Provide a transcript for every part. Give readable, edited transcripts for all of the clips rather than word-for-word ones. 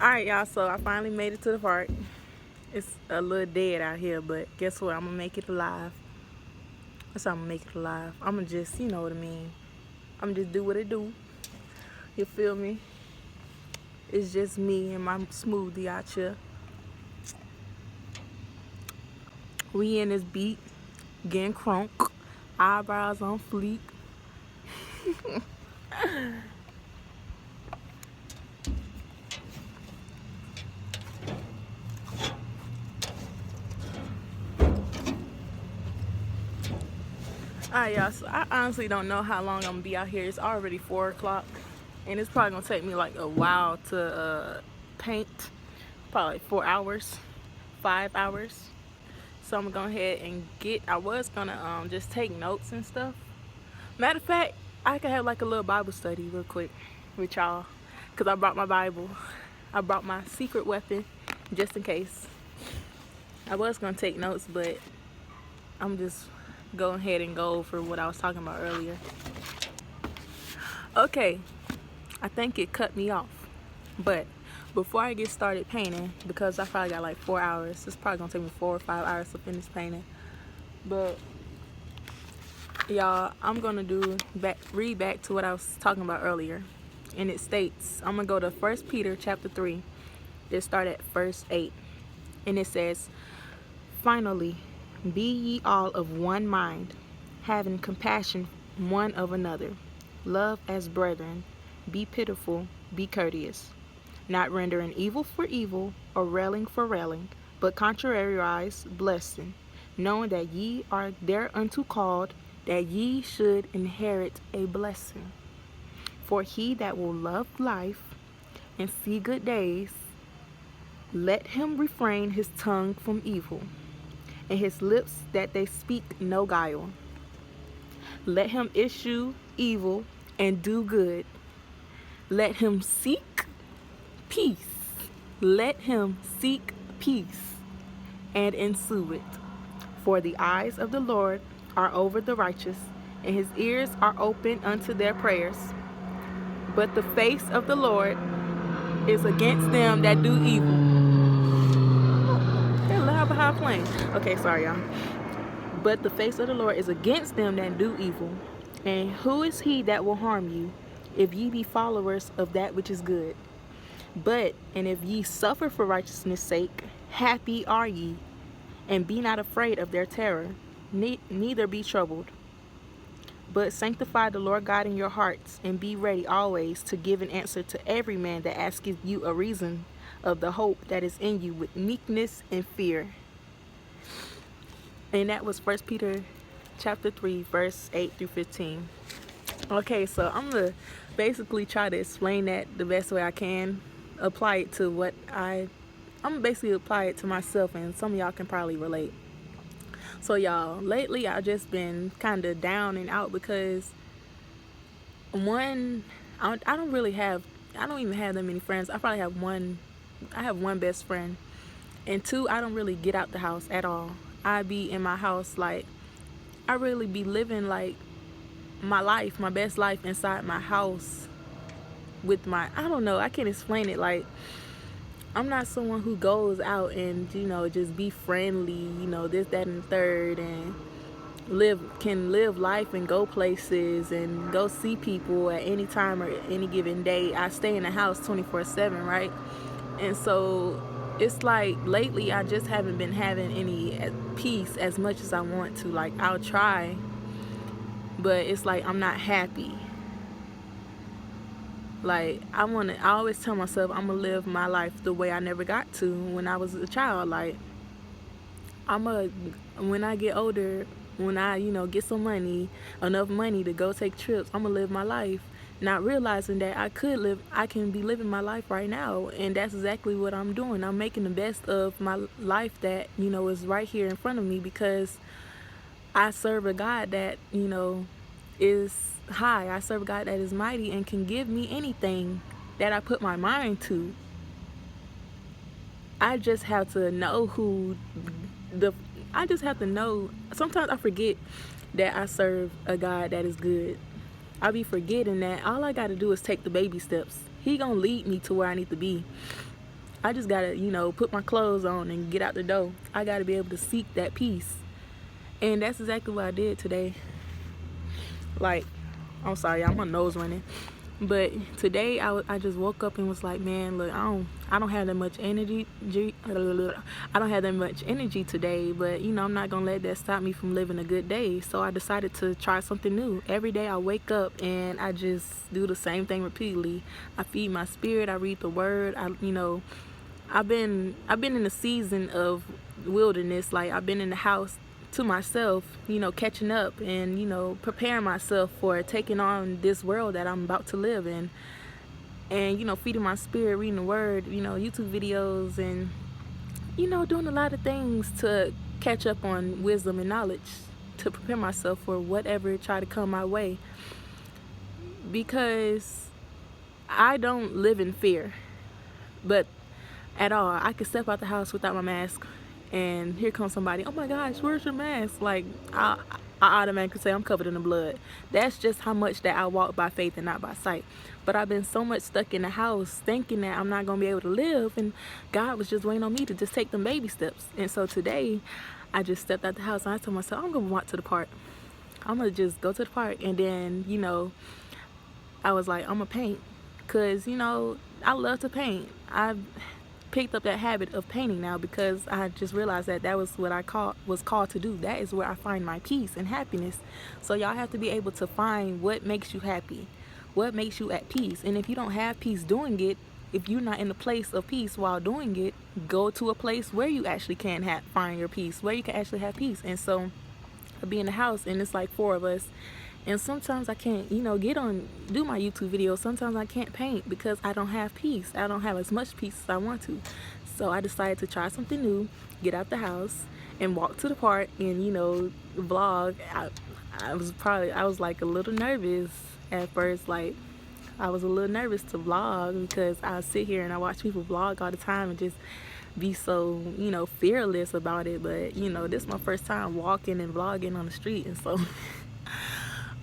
Alright, y'all, so I finally made it to the park. It's a little dead out here, but guess what? I'm gonna make it alive. That's how I'm gonna make it alive. I'm gonna just, you know what I mean. I'm gonna just do what it do. You feel me? It's just me and my smoothie out here. We in this beat, getting crunk, eyebrows on fleek. Alright, y'all, so I honestly don't know how long I'm gonna be out here. It's already 4 o'clock, and it's probably gonna take me like a while to paint. Probably like 4 hours, 5 hours. So I'm gonna go ahead and I was gonna just take notes and stuff. Matter of fact, I could have like a little Bible study real quick with y'all, because I brought my Bible. I brought my secret weapon just in case. I was gonna take notes, but I'm just go ahead and go over what I was talking about earlier. Okay, I think it cut me off, but before I get started painting, because I probably got like 4 hours, it's probably gonna take me 4 or 5 hours to finish painting, but y'all, I'm gonna read back to what I was talking about earlier, and it states, I'm gonna go to 1 Peter chapter 3, just start at verse 8, and it says, "Finally, be ye all of one mind, having compassion one of another. Love as brethren. Be pitiful, be courteous, not rendering evil for evil, or railing for railing, but contrariwise blessing, knowing that ye are thereunto called, that ye should inherit a blessing. For he that will love life and see good days, let him refrain his tongue from evil, and his lips that they speak no guile. Let him issue evil and do good. Let him seek peace. Let him seek peace and ensue it. For the eyes of the Lord are over the righteous, and his ears are open unto their prayers. But the face of the Lord is against them that do evil." They're loud behind playing. Okay, sorry, y'all. "But the face of the Lord is against them that do evil. And who is he that will harm you, if ye be followers of that which is good? And if ye suffer for righteousness' sake, happy are ye. And be not afraid of their terror, neither be troubled. But sanctify the Lord God in your hearts, and be ready always to give an answer to every man that asketh you a reason of the hope that is in you with meekness and fear." And that was 1 Peter chapter 3, verse 8 through 15. Okay, so I'm going to basically try to explain that the best way I can. Apply it to I'm going to basically apply it to myself, and some of y'all can probably relate. So y'all, lately I've just been kind of down and out because one, I don't even have that many friends. I have one best friend. And two, I don't really get out the house at all. I be in my house, like, I really be living like my life, my best life inside my house with I don't know, I can't explain it. Like, I'm not someone who goes out and, just be friendly, this, that, and the third, and can live life and go places and go see people at any time or any given day. I stay in the house 24/7, right? And so it's like lately I just haven't been having any peace as much as I want to. Like, I'll try, but it's like I'm not happy. Like, I always tell myself I'm gonna live my life the way I never got to when I was a child. Like, when I get older, when I, get some money, enough money to go take trips, I'm gonna live my life, not realizing that I can be living my life right now. And that's exactly what I'm doing. I'm making the best of my life that, is right here in front of me, because I serve a God that, is high. I serve a God that is mighty and can give me anything that I put my mind to. I just have to know sometimes I forget that I serve a God that is good. I be forgetting that all I gotta do is take the baby steps. He gonna lead me to where I need to be. I just gotta, put my clothes on and get out the door. I gotta be able to seek that peace. And that's exactly what I did today. Like, I'm sorry, I'm on nose running. But today I just woke up and was like, man, look, I don't have that much energy. I don't have that much energy today, but I'm not gonna let that stop me from living a good day. So I decided to try something new. Every day I wake up and I just do the same thing repeatedly. I feed my spirit. I read the word. I've been in a season of wilderness. Like, I've been in the house to myself, catching up and, preparing myself for taking on this world that I'm about to live in. And, feeding my spirit, reading the word, YouTube videos, and, doing a lot of things to catch up on wisdom and knowledge to prepare myself for whatever try to come my way. Because I don't live in fear, but at all. I could step out the house without my mask, and here comes somebody, oh my gosh, where's your mask? Like, I automatically say I'm covered in the blood. That's just how much that I walk by faith and not by sight. But I've been so much stuck in the house thinking that I'm not going to be able to live, and God was just waiting on me to just take them baby steps. And so today, I just stepped out the house and I told myself, I'm going to walk to the park. I'm going to just go to the park. And then, I was like, I'm going to paint. Because, I love to paint. I've picked up that habit of painting now because I just realized that was what I was called to do. That is where I find my peace and happiness. So y'all have to be able to find what makes you happy, what makes you at peace. And if you don't have peace doing it, if you're not in a place of peace while doing it, go to a place where you actually can find your peace, where you can actually have peace. And so I'll be in the house and it's like 4 of us. And sometimes I can't, do my YouTube videos. Sometimes I can't paint because I don't have peace. I don't have as much peace as I want to. So I decided to try something new, get out the house, and walk to the park and, vlog. I was like a little nervous at first. Like, I was a little nervous to vlog because I sit here and I watch people vlog all the time and just be so, fearless about it. But, this is my first time walking and vlogging on the street. And so...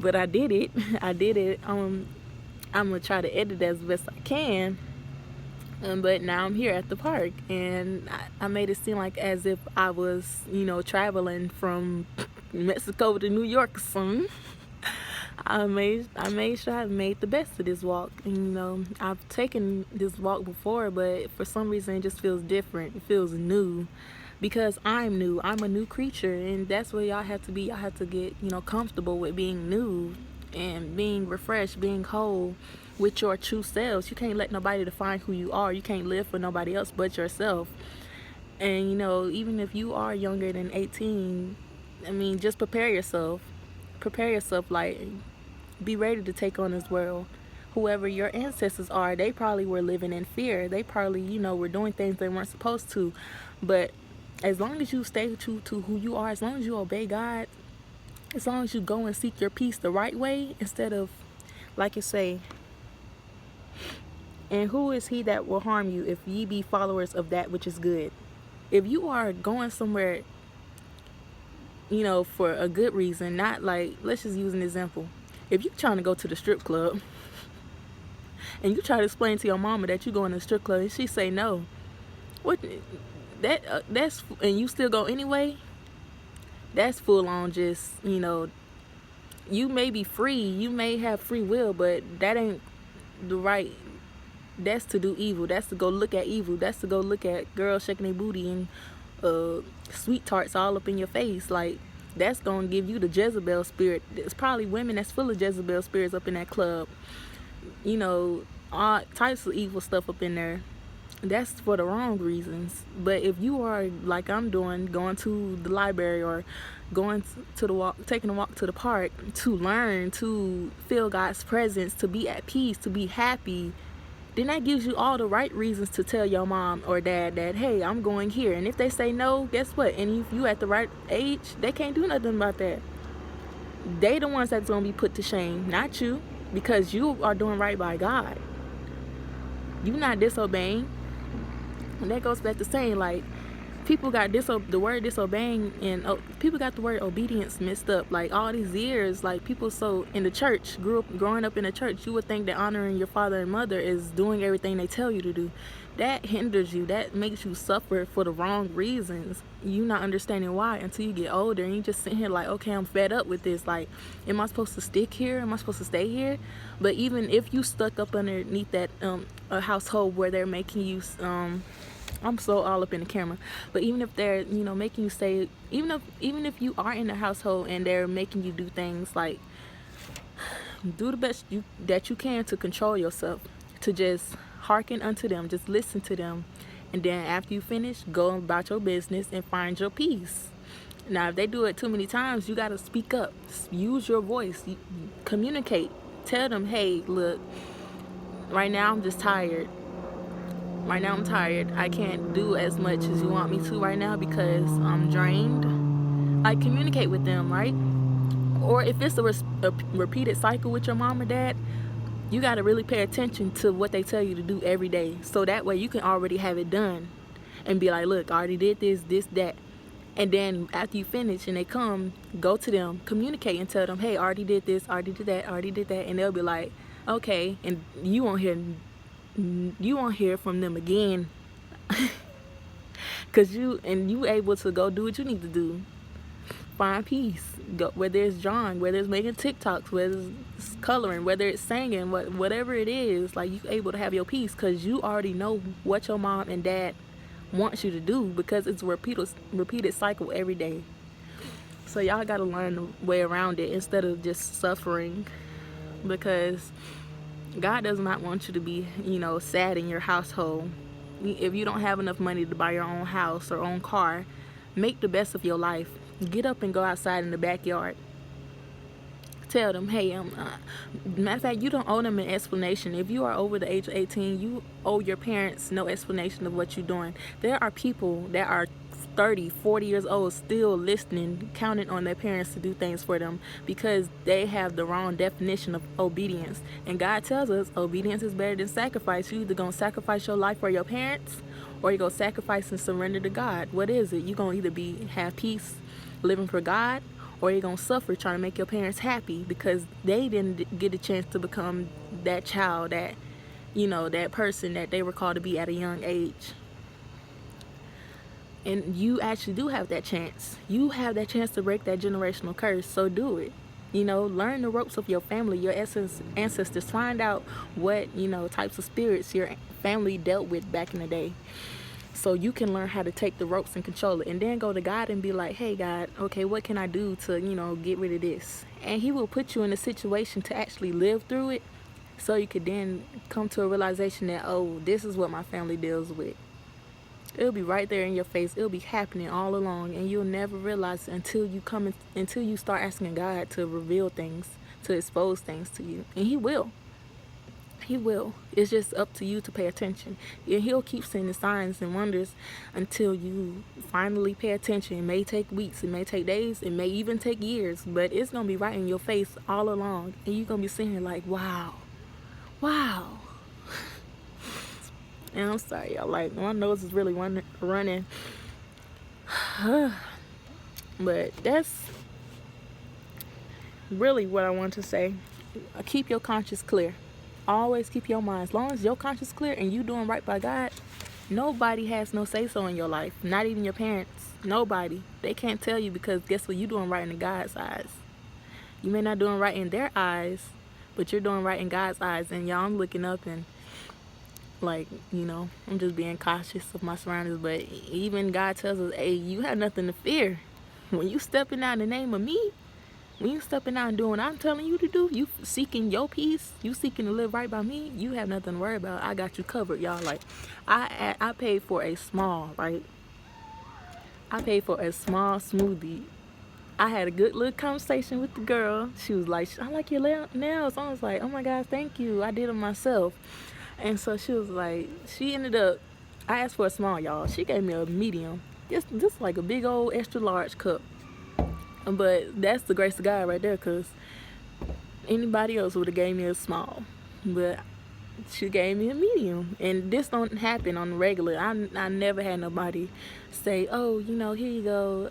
But I did it. I'm gonna try to edit as best I can. But now I'm here at the park, and I made it seem like as if I was, traveling from Mexico to New York or something. I made sure I made the best of this walk. And, I've taken this walk before, but for some reason it just feels different. It feels new. Because I'm new. I'm a new creature, and that's where y'all have to be. Y'all have to get, comfortable with being new and being refreshed, being whole with your true selves. You can't let nobody define who you are. You can't live for nobody else but yourself. And, even if you are younger than 18, just prepare yourself. Prepare yourself, like, be ready to take on this world. Whoever your ancestors are, they probably were living in fear. They probably, were doing things they weren't supposed to. But as long as you stay true to who you are, as long as you obey God, as long as you go and seek your peace the right way, instead of, like it say, and who is he that will harm you if ye be followers of that which is good? If you are going somewhere, for a good reason, not like, let's just use an example. If you're trying to go to the strip club and you try to explain to your mama that you're going to the strip club and she say no, what? That's and you still go anyway. That's full on just, you may be free, you may have free will, but that ain't the right. That's to do evil. That's to go look at evil. That's to go look at girls shaking their booty and sweet tarts all up in your face. Like, that's gonna give you the Jezebel spirit. There's probably women that's full of Jezebel spirits up in that club. All types of evil stuff up in there. That's for the wrong reasons. But if you are like I'm doing, going to the library or going to the walk, taking a walk to the park to learn, to feel God's presence, to be at peace, to be happy, then that gives you all the right reasons to tell your mom or dad that, hey, I'm going here. And if they say no, guess what? And if you at the right age, they can't do nothing about that. They the ones that's going to be put to shame, not you, because you are doing right by God. You're not disobeying. And that goes back to saying, like, people got the word disobeying, and people got the word obedience mixed up. Like all these years, like people so in the church, growing up in the church, you would think that honoring your father and mother is doing everything they tell you to do. That hinders you. That makes you suffer for the wrong reasons. You not understanding why until you get older, and you just sitting here like, okay, I'm fed up with this. Like, am I supposed to stick here? Am I supposed to stay here? But even if you stuck up underneath that a household where they're making you I'm so all up in the camera, but even if they're making you stay, even if you are in the household and they're making you do things like do the best that you can to control yourself, to just hearken unto them, just listen to them, and then after you finish, go about your business and find your peace. Now if they do it too many times, you got to speak up, use your voice, communicate, tell them, hey, look, right now I'm just tired. Right now I'm tired. I can't do as much as you want me to right now because I'm drained. Like, communicate with them, right? Or if it's a repeated cycle with your mom or dad, you got to really pay attention to what they tell you to do every day. So that way you can already have it done and be like, look, I already did this, that. And then after you finish and they come, go to them, communicate and tell them, hey, I already did this, I already did that, I already did that. And they'll be like, okay. And you won't hear from them again. Because you able to go do what you need to do. Find peace. Go, whether it's drawing, whether it's making TikToks, whether it's coloring, whether it's singing, whatever it is, like, you able to have your peace because you already know what your mom and dad wants you to do, because it's a repeated cycle every day. So y'all got to learn the way around it instead of just suffering, because God does not want you to be, sad in your household. If you don't have enough money to buy your own house or own car, make the best of your life. Get up and go outside in the backyard. Tell them, hey, matter of fact, you don't owe them an explanation. If you are over the age of 18, you owe your parents no explanation of what you're doing. There are people that are 30, 40 years old still listening, counting on their parents to do things for them because they have the wrong definition of obedience. And God tells us obedience is better than sacrifice. You either going to sacrifice your life for your parents, or you're going to sacrifice and surrender to God. What is it? You're going to either have peace living for God, or you're going to suffer trying to make your parents happy because they didn't get a chance to become that child, that that person that they were called to be at a young age. And you actually do have that chance. You have that chance to break that generational curse, so do it. Learn the ropes of your family, your ancestors. Find out what, types of spirits your family dealt with back in the day, so you can learn how to take the ropes and control it. And then go to God and be like, hey, God, okay, what can I do to, get rid of this? And he will put you in a situation to actually live through it, so you could then come to a realization that, oh, this is what my family deals with. It'll be right there in your face. It'll be happening all along, and you'll never realize it until you start asking God to reveal things, to expose things to you. And he will. He will. It's just up to you to pay attention. And he'll keep sending signs and wonders until you finally pay attention. It may take weeks, it may take days, it may even take years, but it's going to be right in your face all along. And you're going to be sitting here like, wow. And I'm sorry, y'all, like, my nose is really running. But that's really what I want to say. Keep your conscience clear. Always keep your mind. As long as your conscience clear and you doing right by God, nobody has no say-so in your life. Not even your parents. Nobody. They can't tell you, because guess what? You doing right in God's eyes. You may not doing right in their eyes, but you're doing right in God's eyes. And y'all, I'm looking up and, like, I'm just being cautious of my surroundings. But even God tells us, hey, you have nothing to fear. When you stepping out in the name of me, when you stepping out and doing what I'm telling you to do, you seeking your peace, you seeking to live right by me, you have nothing to worry about. I got you covered, y'all. Like, I paid for a small, right? I paid for a small smoothie. I had a good little conversation with the girl. She was like, I like your nails. I was like, oh my gosh, thank you. I did them myself. And so she was like, she ended up, I asked for a small, y'all. She gave me a medium. Just like a big old extra large cup. But that's the grace of God right there, because anybody else would have gave me a small. But she gave me a medium. And this don't happen on the regular. I never had nobody say, oh, here you go.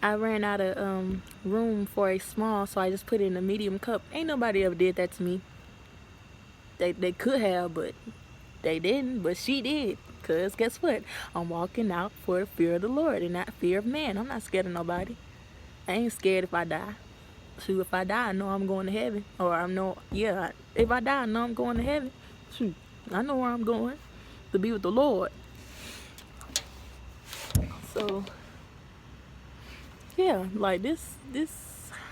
I ran out of room for a small, so I just put it in a medium cup. Ain't nobody ever did that to me. They could have, but they didn't. But she did. Because guess what? I'm walking out for the fear of the Lord and not fear of man. I'm not scared of nobody. I ain't scared if I die. Shoot, if I die, I know I'm going to heaven. Or if I die, I know I'm going to heaven. Shoot, I know where I'm going. To be with the Lord. So, yeah, like this,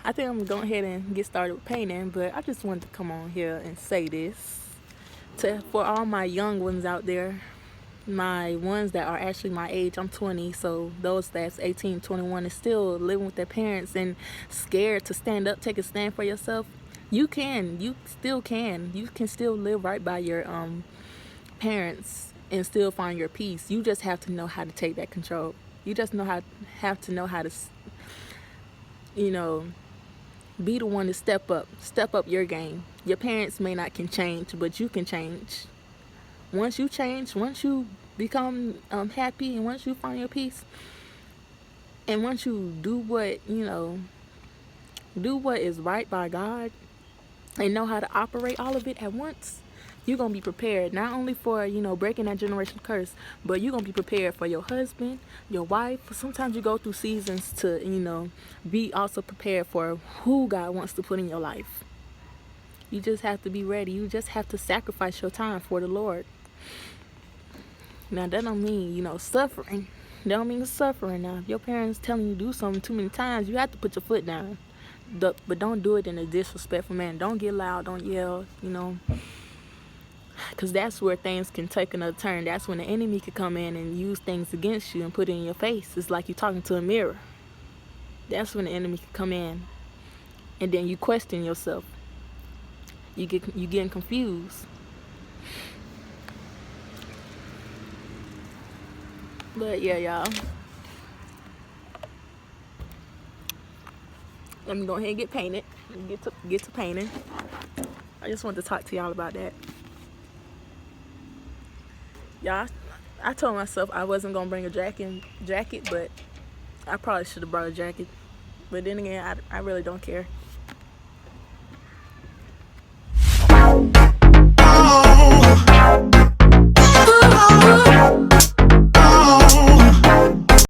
I think I'm going to go ahead and get started with painting. But I just wanted to come on here and say this. For all my young ones out there, my ones that are actually my age, I'm 20, so those that's 18, 21 is still living with their parents and scared to stand up, take a stand for yourself. You still can live right by your parents and still find your peace. You just have to know how to take that control. You just have to know how to be the one to step up your game. Your parents may not can change, but you can change. Once you change, once you become happy, and once you find your peace, and once you do what is right by God, and know how to operate all of it at once, you're going to be prepared not only for, breaking that generational curse, but you're going to be prepared for your husband, your wife. Sometimes you go through seasons to, be also prepared for who God wants to put in your life. You just have to be ready. You just have to sacrifice your time for the Lord. Now, that don't mean, suffering. That don't mean suffering. Now, if your parents telling you to do something too many times, you have to put your foot down. But don't do it in a disrespectful manner. Don't get loud. Don't yell, because that's where things can take another turn. That's when the enemy could come in and use things against you and put it in your face. It's like you're talking to a mirror. That's when the enemy can come in. And then you question yourself. You getting confused. But yeah, y'all. Let me go ahead and get painted. Get to painting. I just wanted to talk to y'all about that. Y'all, I told myself I wasn't gonna bring a jacket, but I probably should have brought a jacket. But then again, I really don't care.